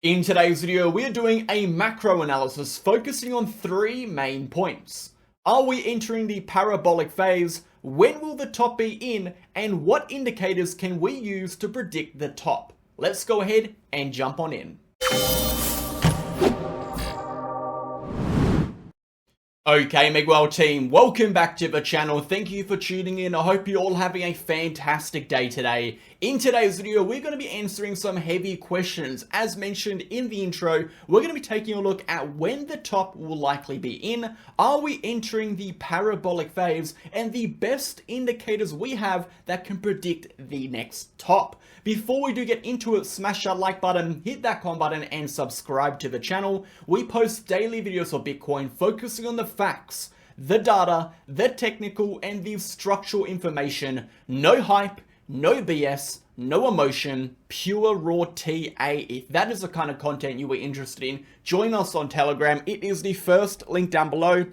In today's video, we are doing a macro analysis focusing on three main points. Are we entering the parabolic phase? When will the top be in? And what indicators can we use to predict the top? Let's go ahead and jump on in. Okay, MegaWhale team, welcome back to the channel. Thank you for tuning in. I hope you're all having a fantastic day today. In today's video, we're going to be answering some heavy questions. As mentioned in the intro, we're going to be taking a look at when the top will likely be in, are we entering the parabolic phase, and the best indicators we have that can predict the next top. Before we do get into it, smash that like button, hit that comment button, and subscribe to the channel. We post daily videos for Bitcoin focusing on the facts, the data, the technical, and the structural information. No hype, no BS, no emotion, pure raw TA. If that is the kind of content you were interested in, join us on Telegram. It is the first link down below.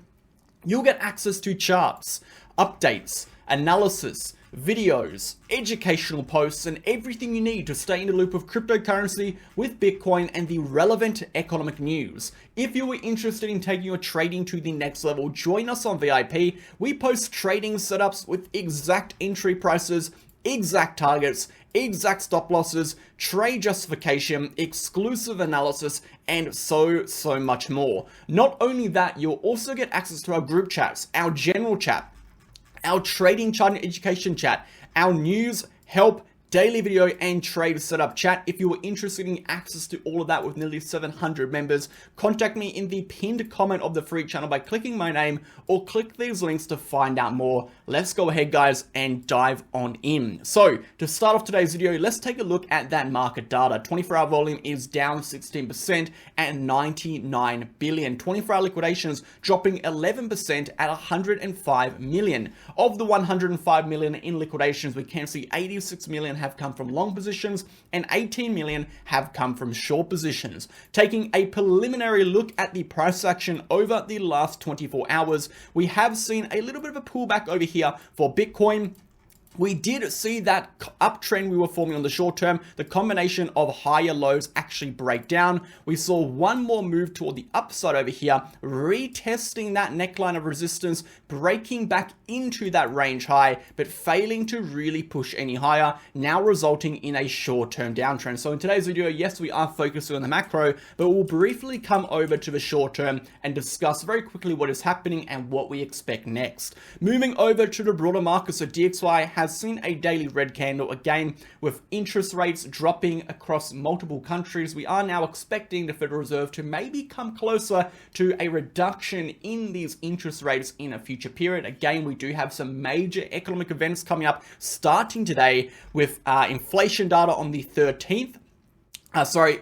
You'll get access to charts, updates, analysis, videos, educational posts, and everything you need to stay in the loop of cryptocurrency with Bitcoin and the relevant economic news. If you were interested in taking your trading to the next level, join us on VIP. We post trading setups with exact entry prices, exact targets, exact stop losses, trade justification, exclusive analysis, and so much more. Not only that, you'll also get access to our group chats, our general chat, our trading chart and education chat, our news, help, daily video, and trade setup chat. If you were interested in access to all of that with nearly 700 members, contact me in the pinned comment of the free channel by clicking my name or click these links to find out more. Let's go ahead, guys, and dive on in. So to start off today's video, let's take a look at that market data. 24-hour volume is down 16% at 99 billion. 24-hour liquidations dropping 11% at 105 million. Of the 105 million in liquidations, we can see 86 million have come from long positions and 18 million have come from short positions. Taking a preliminary look at the price action over the last 24 hours, we have seen a little bit of a pullback over here for Bitcoin. We did see that uptrend we were forming on the short term, the combination of higher lows actually break down. We saw one more move toward the upside over here, retesting that neckline of resistance, breaking back into that range high, but failing to really push any higher, now resulting in a short-term downtrend. So in today's video, yes, we are focusing on the macro, but we'll briefly come over to the short term and discuss very quickly what is happening and what we expect next. Moving over to the broader market, so DXY has seen a daily red candle again with interest rates dropping across multiple countries. We are now expecting the Federal Reserve to maybe come closer to a reduction in these interest rates in a future period. Again, we do have some major economic events coming up starting today with inflation data on the 13th.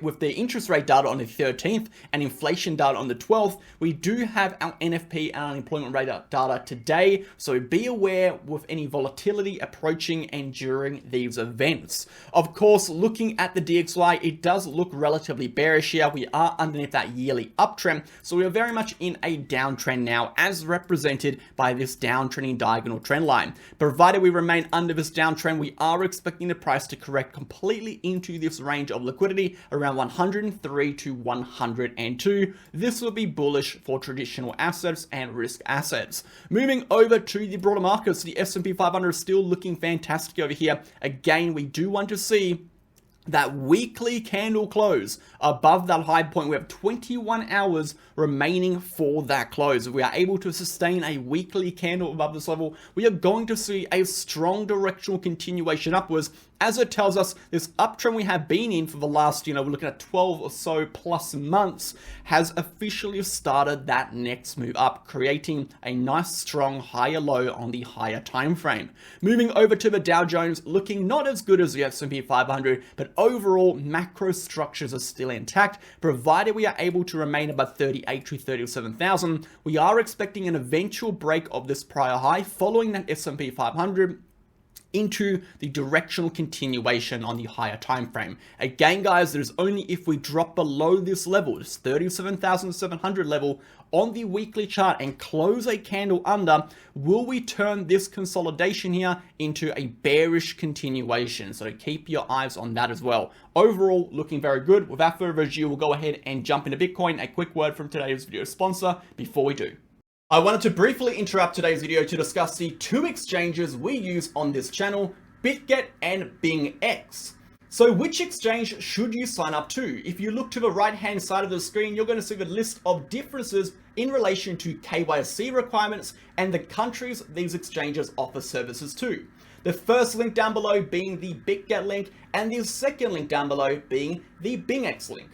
With the interest rate data on the 13th and inflation data on the 12th, we do have our NFP and unemployment rate data today, so be aware with any volatility approaching and during these events. Of course, looking at the DXY, it does look relatively bearish here. We are underneath that yearly uptrend, so we are very much in a downtrend now, as represented by this downtrending diagonal trend line. Provided we remain under this downtrend, we are expecting the price to correct completely into this range of liquidity around 103 to 102. This will be bullish for traditional assets and risk assets. Moving over to the broader markets, the S&P 500 is still looking fantastic over here. Again, we do want to see that weekly candle close above that high point. We have 21 hours remaining for that close. If we are able to sustain a weekly candle above this level, we are going to see a strong directional continuation upwards, as it tells us this uptrend we have been in for the last, we're looking at 12 or so plus months, has officially started that next move up, creating a nice strong higher low on the higher time frame. Moving over to the Dow Jones, looking not as good as the S&P 500, but overall macro structures are still intact. Provided we are able to remain above 38 to 37,000, we are expecting an eventual break of this prior high following that S&P 500 into the directional continuation on the higher time frame. Again, guys, it is only if we drop below this level, this 37,700 level on the weekly chart and close a candle under, will we turn this consolidation here into a bearish continuation. So keep your eyes on that as well. Overall, looking very good. Without further ado, we'll go ahead and jump into Bitcoin. A quick word from today's video sponsor before we do. I wanted to briefly interrupt today's video to discuss the two exchanges we use on this channel, BitGet and BingX. So which exchange should you sign up to? If you look to the right hand side of the screen, you're going to see the list of differences in relation to KYC requirements and the countries these exchanges offer services to. The first link down below being the BitGet link and the second link down below being the BingX link.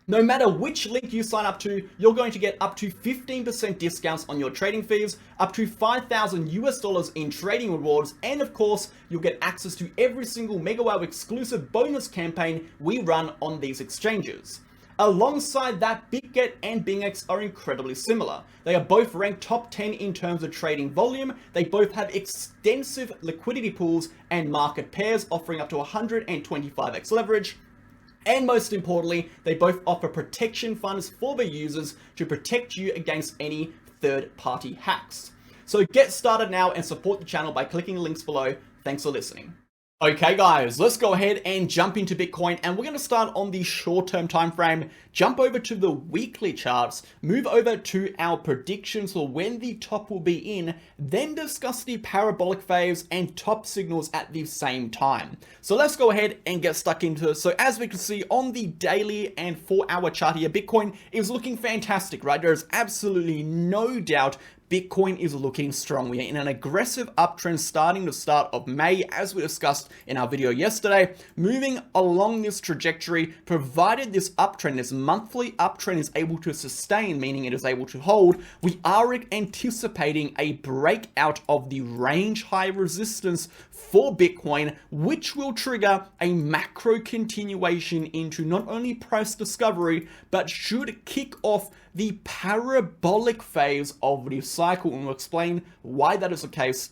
No matter which link you sign up to, you're going to get up to 15% discounts on your trading fees, up to $5,000 in trading rewards, and of course, you'll get access to every single MegaWhale exclusive bonus campaign we run on these exchanges. Alongside that, BitGet and BingX are incredibly similar. They are both ranked top 10 in terms of trading volume. They both have extensive liquidity pools and market pairs offering up to 125x leverage. And most importantly, they both offer protection funds for their users to protect you against any third-party hacks. So get started now and support the channel by clicking the links below. Thanks for listening. Okay guys, let's go ahead and jump into Bitcoin, and we're going to start on the short-term time frame, jump over to the weekly charts, move over to our predictions for when the top will be in, then discuss the parabolic phase and top signals at the same time. So let's go ahead and get stuck into it. So as we can see on the daily and 4-hour chart here, Bitcoin is looking fantastic, right? There is absolutely no doubt Bitcoin is looking strong. We are in an aggressive uptrend starting the start of May, as we discussed in our video yesterday, moving along this trajectory, provided this uptrend, this monthly uptrend is able to sustain, meaning it is able to hold. We are anticipating a breakout of the range high resistance for Bitcoin, which will trigger a macro continuation into not only price discovery, but should kick off the parabolic phase of the cycle, and we'll explain why that is the case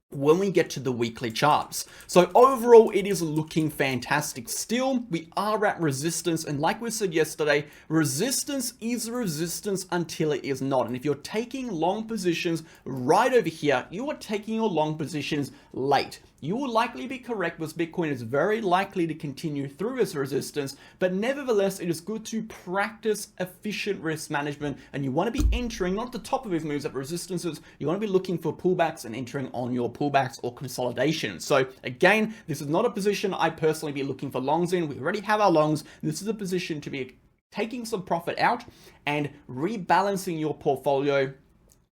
when we get to the weekly charts. So overall, it is looking fantastic. Still, we are at resistance, and like we said yesterday, resistance is resistance until it is not. And if you're taking long positions right over here, you are taking your long positions late. You will likely be correct, because Bitcoin is very likely to continue through its resistance, but nevertheless, it is good to practice efficient risk management, and you want to be entering not the top of these moves at resistances, you want to be looking for pullbacks and entering on your pullbacks or consolidation. So again, this is not a position I personally be looking for longs in. We already have our longs. This is a position to be taking some profit out and rebalancing your portfolio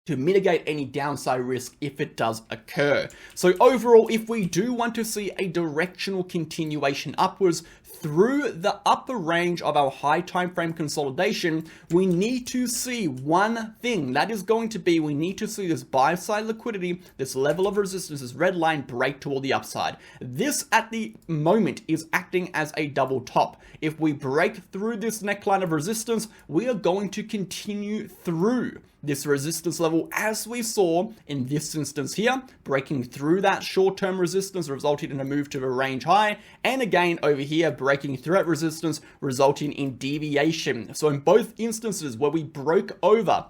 to mitigate any downside risk if it does occur. So overall, if we do want to see a directional continuation upwards through the upper range of our high time frame consolidation, we need to see one thing. That is going to be, we need to see this buy side liquidity, this level of resistance, this red line break toward the upside. This at the moment is acting as a double top. If we break through this neckline of resistance, we are going to continue through this resistance level, as we saw in this instance here, breaking through that short-term resistance resulted in a move to the range high, and again over here breaking through that resistance resulting in deviation. So in both instances where we broke over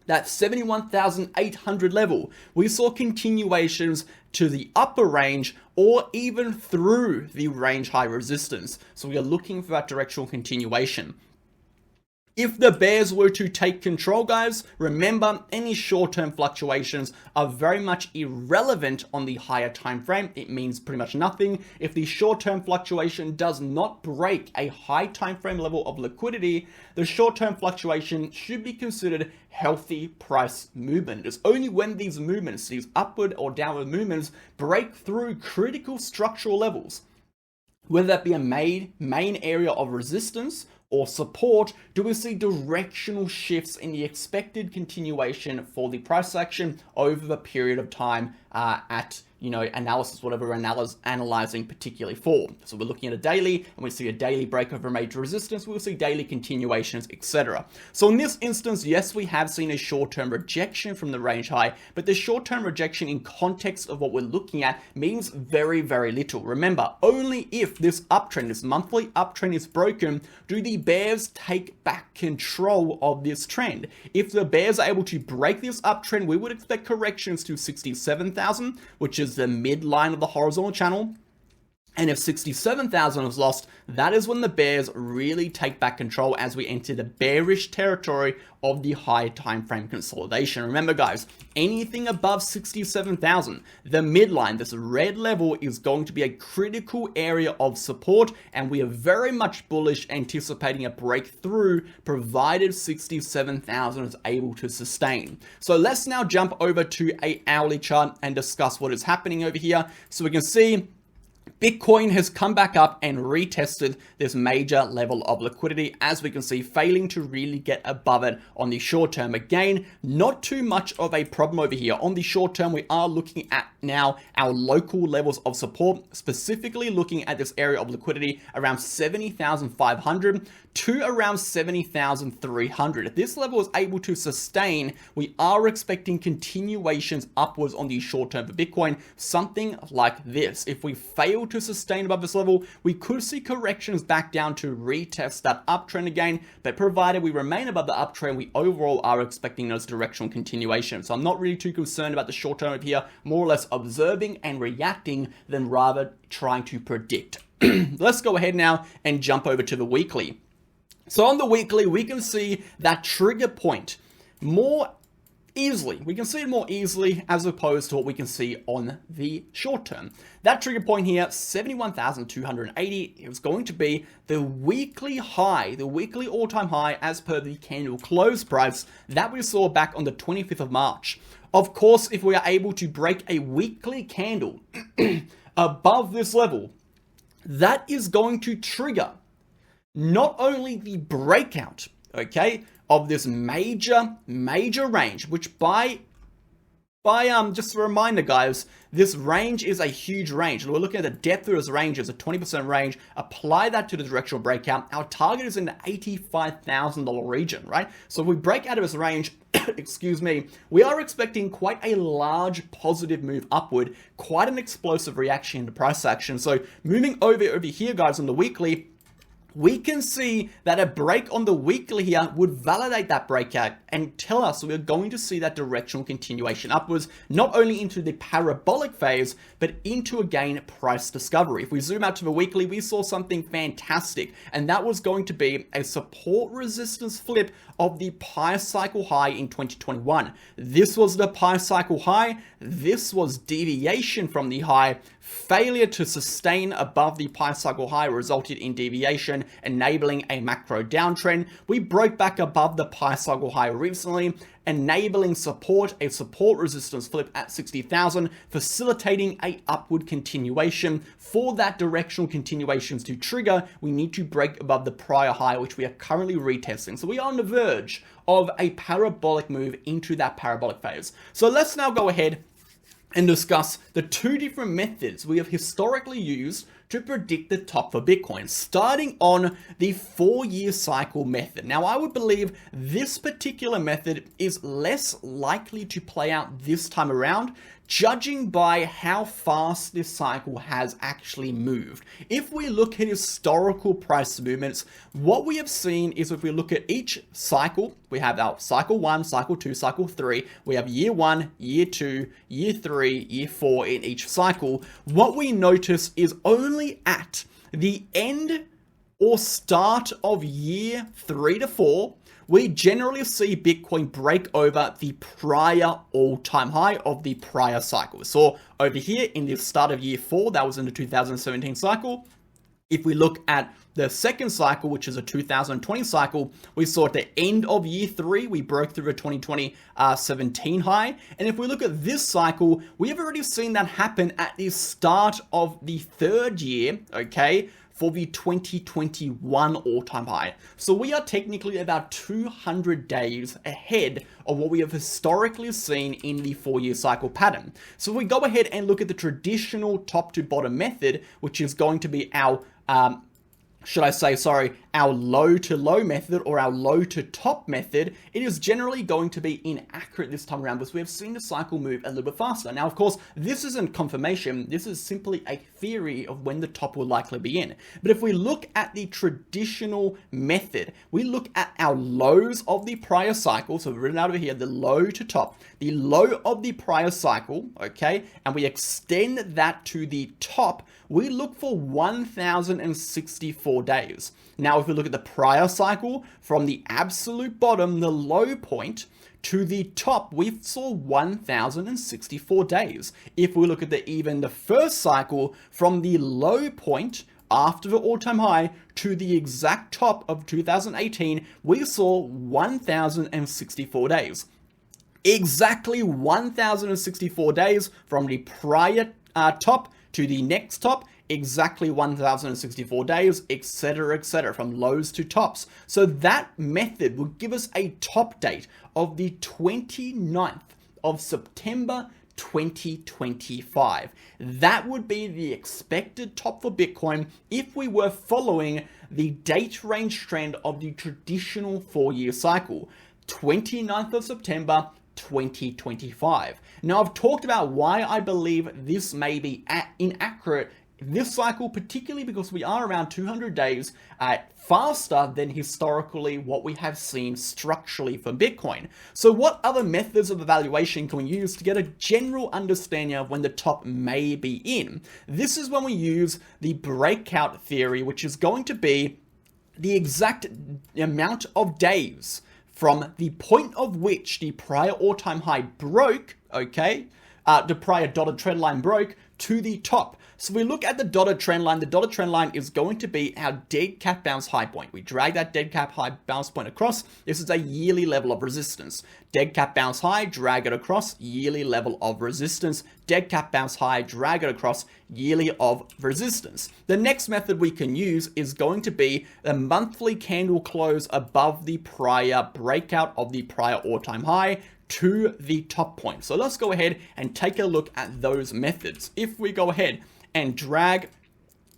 that 71,800 level, we saw continuations to the upper range or even through the range high resistance. So we are looking for that directional continuation. If the bears were to take control, guys, remember any short-term fluctuations are very much irrelevant on the higher time frame. It means pretty much nothing. If the short-term fluctuation does not break a high time frame level of liquidity, the short-term fluctuation should be considered healthy price movement. It's only when these movements, these upward or downward movements, break through critical structural levels, whether that be a main area of resistance or support, do we see directional shifts in the expected continuation for the price action over the period of time at analysis, whatever we're analyzing particularly for. So we're looking at a daily and we see a daily break over major resistance, we'll see daily continuations, etc. So in this instance, yes, we have seen a short-term rejection from the range high, but the short-term rejection in context of what we're looking at means very, very little. Remember, only if this uptrend, this monthly uptrend is broken, do the bears take back control of this trend. If the bears are able to break this uptrend, we would expect corrections to 67,000, which is the midline of the horizontal channel. And if 67,000 is lost, that is when the bears really take back control as we enter the bearish territory of the high time frame consolidation. Remember guys, anything above 67,000, the midline, this red level, is going to be a critical area of support, and we are very much bullish, anticipating a breakthrough provided 67,000 is able to sustain. So let's now jump over to a hourly chart and discuss what is happening over here. So we can see Bitcoin has come back up and retested this major level of liquidity, as we can see, failing to really get above it on the short term. Again, not too much of a problem over here. On the short term, we are looking at now our local levels of support, specifically looking at this area of liquidity around 70,500 to around 70,300. If this level is able to sustain, we are expecting continuations upwards on the short term for Bitcoin, something like this. If we fail to sustain above this level, we could see corrections back down to retest that uptrend again, but provided we remain above the uptrend, we overall are expecting those directional continuations. So I'm not really too concerned about the short term over here, more or less observing and reacting than rather trying to predict. Let's go ahead now and jump over to the weekly. So on the weekly, we can see that trigger point more easily. We can see it more easily as opposed to what we can see on the short term. That trigger point here, 71,280, is going to be the weekly high, the weekly all-time high as per the candle close price that we saw back on the 25th of March. Of course, if we are able to break a weekly candle above this level, that is going to trigger not only the breakout, okay, of this major range, which by just a reminder guys, this range is a huge range. We're looking at the depth of this range as a 20% range. Apply that to the directional breakout. Our target is in the $85,000 region, right? So if we break out of this range, excuse me, we are expecting quite a large positive move upward, quite an explosive reaction to price action. So moving over here guys on the weekly, we can see that a break on the weekly here would validate that breakout and tell us we're going to see that directional continuation upwards, not only into the parabolic phase, but into, again, price discovery. If we zoom out to the weekly, we saw something fantastic, and that was going to be a support resistance flip of the pi cycle high in 2021. This was the pi cycle high. This was deviation from the high. Failure to sustain above the pi cycle high resulted in deviation, enabling a macro downtrend. We broke back above the pi cycle high recently, enabling support, a support resistance flip at 60,000, facilitating a upward continuation. For that directional continuations to trigger, we need to break above the prior high, which we are currently retesting. So we are on the verge of a parabolic move into that parabolic phase. So let's now go ahead and discuss the two different methods we have historically used to predict the top for Bitcoin, starting on the 4-year cycle method. Now, I would believe this particular method is less likely to play out this time around, judging by how fast this cycle has actually moved. If we look at historical price movements, what we have seen is if we look at each cycle, we have our cycle 1, cycle 2, cycle 3, we have year 1, year 2, year 3, year 4 in each cycle. What we notice is only at the end or start of year 3 to 4, we generally see Bitcoin break over the prior all-time high of the prior cycle. So over here in the start of year 4, that was in the 2017 cycle. If we look at the second cycle, which is a 2020 cycle, we saw at the end of year 3, we broke through a 2020 17 high. And if we look at this cycle, we have already seen that happen at the start of the third year, okay, for the 2021 all-time high. So we are technically about 200 days ahead of what we have historically seen in the 4-year cycle pattern. So if we go ahead and look at the traditional top to bottom method, which is going to be our our low to low method or our low to top method, it is generally going to be inaccurate this time around because we have seen the cycle move a little bit faster. Now, of course, this isn't confirmation. This is simply a theory of when the top will likely be in. But if we look at the traditional method, we look at our lows of the prior cycle. So we've written out over here, the low to top, the low of the prior cycle, okay? And we extend that to the top, we look for 1,064 days. Now, if we look at the prior cycle, from the absolute bottom, the low point, to the top, we saw 1,064 days. If we look at the first cycle, from the low point after the all-time high to the exact top of 2018, we saw 1,064 days. Exactly 1,064 days from the prior top to the next top, exactly 1,064 days, etc., from lows to tops. So that method will give us a top date of the 29th of September 2025. That would be the expected top for Bitcoin if we were following the date range trend of the traditional 4-year cycle. 29th of September 2025. Now, I've talked about why I believe this may be inaccurate this cycle, particularly because we are around 200 days faster than historically what we have seen structurally for Bitcoin. So what other methods of evaluation can we use to get a general understanding of when the top may be in? This is when we use the breakout theory, which is going to be the exact amount of days from the point of which the prior all-time high broke, okay, the prior dotted trend line broke, to the top. So we look at the dotted trend line. The dotted trend line is going to be our dead cat bounce high point. We drag that dead cat high bounce point across. This is a yearly level of resistance. Dead cat bounce high, drag it across, yearly level of resistance. Dead cat bounce high, drag it across, yearly of resistance. The next method we can use is going to be a monthly candle close above the prior breakout of the prior all-time high to the top point. So let's go ahead and take a look at those methods. If we go ahead and drag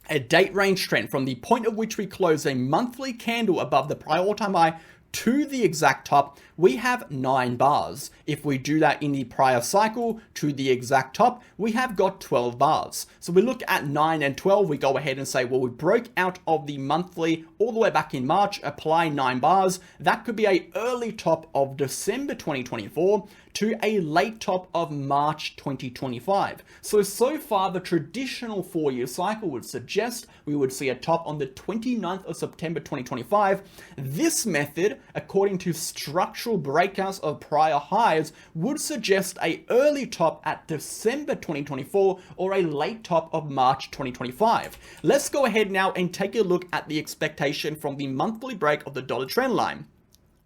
a date range trend from the point at which we close a monthly candle above the prior all-time high to the exact top, we have 9 bars. If we do that in the prior cycle to the exact top, we have got 12 bars. So we look at 9 and 12, we go ahead and say, well, we broke out of the monthly all the way back in March, apply 9 bars. That could be a early top of December 2024 to a late top of March 2025. So far, the traditional 4-year cycle would suggest we would see a top on the 29th of September 2025. This method, according to structural breakouts of prior highs, would suggest a early top at December 2024 or a late top of March 2025. Let's go ahead now and take a look at the expectation from the monthly break of the dotted trend line.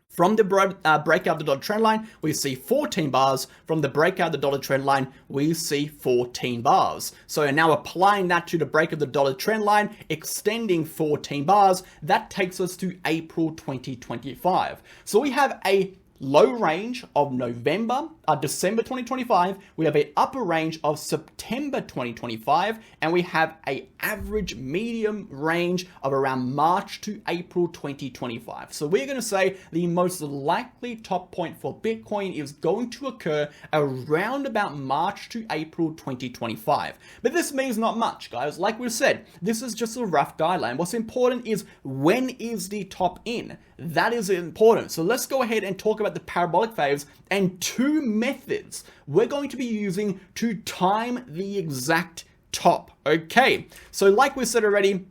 From the breakout of the dotted trend line, we see 14 bars. From the breakout of the dotted trend line, we see 14 bars. So now applying that to the break of the dotted trend line, extending 14 bars, that takes us to April 2025. So we have a low range of December 2025, we have an upper range of September 2025, and we have an average medium range of around March to April 2025. So we're going to say the most likely top point for Bitcoin is going to occur around about March to April 2025. But this means not much, guys. Like we said, this is just a rough guideline. What's important is when is the top in? That is important. So let's go ahead and talk about the parabolic phase and 2 methods we're going to be using to time the exact top. Okay, so like we said already,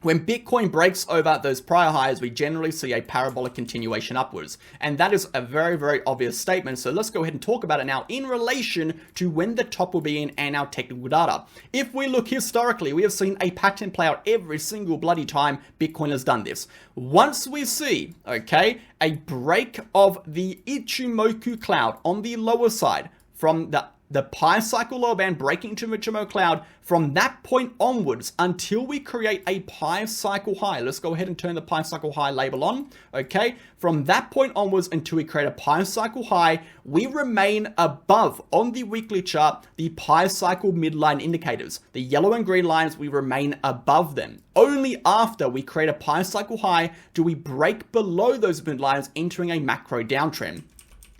when Bitcoin breaks over those prior highs, we generally see a parabolic continuation upwards. And that is a very, very obvious statement. So let's go ahead and talk about it now in relation to when the top will be in and our technical data. If we look historically, we have seen a pattern play out every single bloody time Bitcoin has done this. Once we see, okay, a break of the Ichimoku cloud on the lower side from the the pi cycle lower band breaking into the HMO cloud from that point onwards until we create a pi cycle high. Let's go ahead and turn the pi cycle high label on. Okay, from that point onwards until we create a pi cycle high, we remain above on the weekly chart the pi cycle midline indicators. The yellow and green lines, we remain above them. Only after we create a pi cycle high do we break below those midlines, entering a macro downtrend.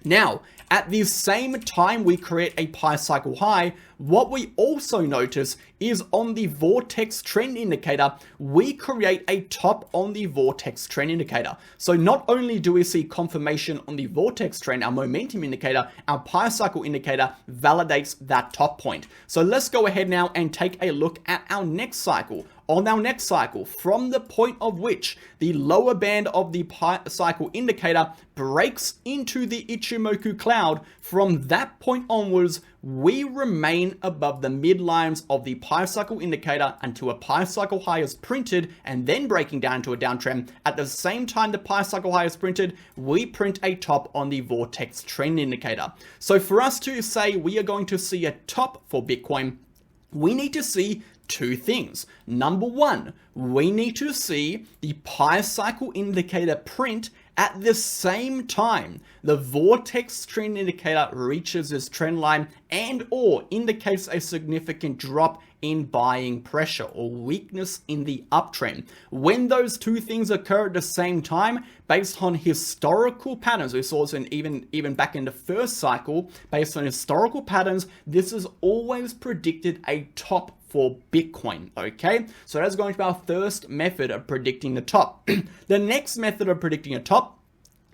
Now, at the same time we create a pi cycle high, what we also notice is on the vortex trend indicator, we create a top on the vortex trend indicator. So not only do we see confirmation on the vortex trend, our momentum indicator, our pi cycle indicator validates that top point. So let's go ahead now and take a look at our next cycle. On our next cycle, from the point of which the lower band of the pi cycle indicator breaks into the Ichimoku cloud, from that point onwards, we remain above the midlines of the pi cycle indicator until a pi cycle high is printed and then breaking down to a downtrend. At the same time the pi cycle high is printed, we print a top on the vortex trend indicator. So for us to say we are going to see a top for Bitcoin, we need to see two things. Number one, we need to see the pi cycle indicator print at the same time the vortex trend indicator reaches this trend line and or indicates a significant drop in buying pressure or weakness in the uptrend. When those two things occur at the same time, based on historical patterns, we saw this in even back in the first cycle, based on historical patterns, this is always predicted a top for Bitcoin, okay? So that's going to be our first method of predicting the top. The next method of predicting a top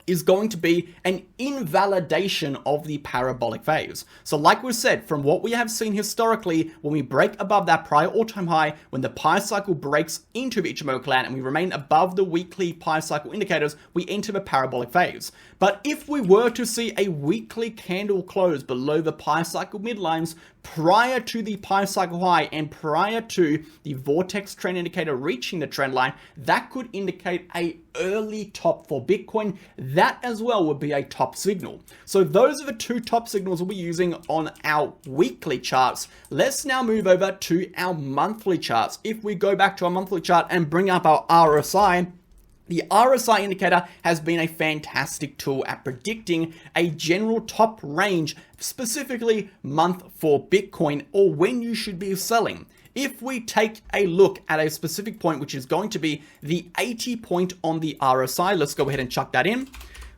is going to be an invalidation of the parabolic phase. So like we said, from what we have seen historically, when we break above that prior all-time high, when the pi cycle breaks into the Ichimoku cloud and we remain above the weekly pi cycle indicators, we enter the parabolic phase. But if we were to see a weekly candle close below the pi cycle midlines prior to the pi cycle high and prior to the vortex trend indicator reaching the trend line, that could indicate a early top for Bitcoin. That as well would be a top signal. So those are the two top signals we'll be using on our weekly charts. Let's now move over to our monthly charts. If we go back to our monthly chart and bring up our RSI, the RSI indicator has been a fantastic tool at predicting a general top range, specifically month for Bitcoin or when you should be selling. If we take a look at a specific point, which is going to be the 80 point on the RSI, let's go ahead and chuck that in.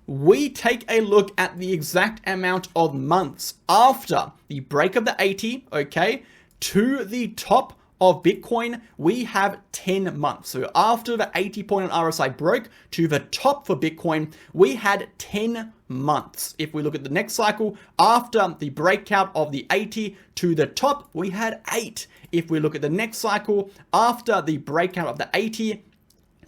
We take a look at the exact amount of months after the break of the 80, okay, to the top of Bitcoin, we have 10 months. So after the 80 point on RSI broke to the top for Bitcoin, we had 10 months. If we look at the next cycle, after the breakout of the 80 to the top, we had 8. If we look at the next cycle, after the breakout of the 80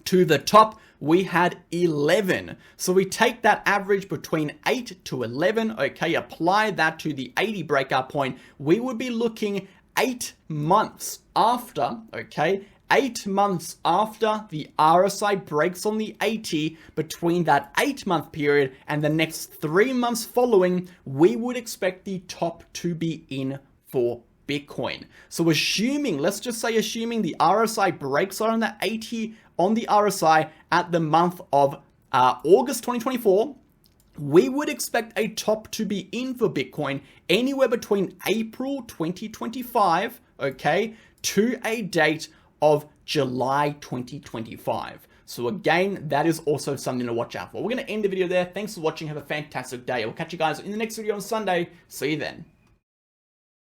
to the top, we had 11. So we take that average between 8 to 11, okay, apply that to the 80 breakout point, we would be looking 8 months after, okay, 8 months after the RSI breaks on the 80, between that 8-month period and the next 3 months following, we would expect the top to be in for Bitcoin. So assuming, let's just say assuming the RSI breaks on the 80 on the RSI at the month of August 2024, we would expect a top to be in for Bitcoin anywhere between April 2025, okay, to a date of July 2025. So again, that is also something to watch out for. We're going to end the video there. Thanks for watching. Have a fantastic day. We'll catch you guys in the next video on Sunday. See you then.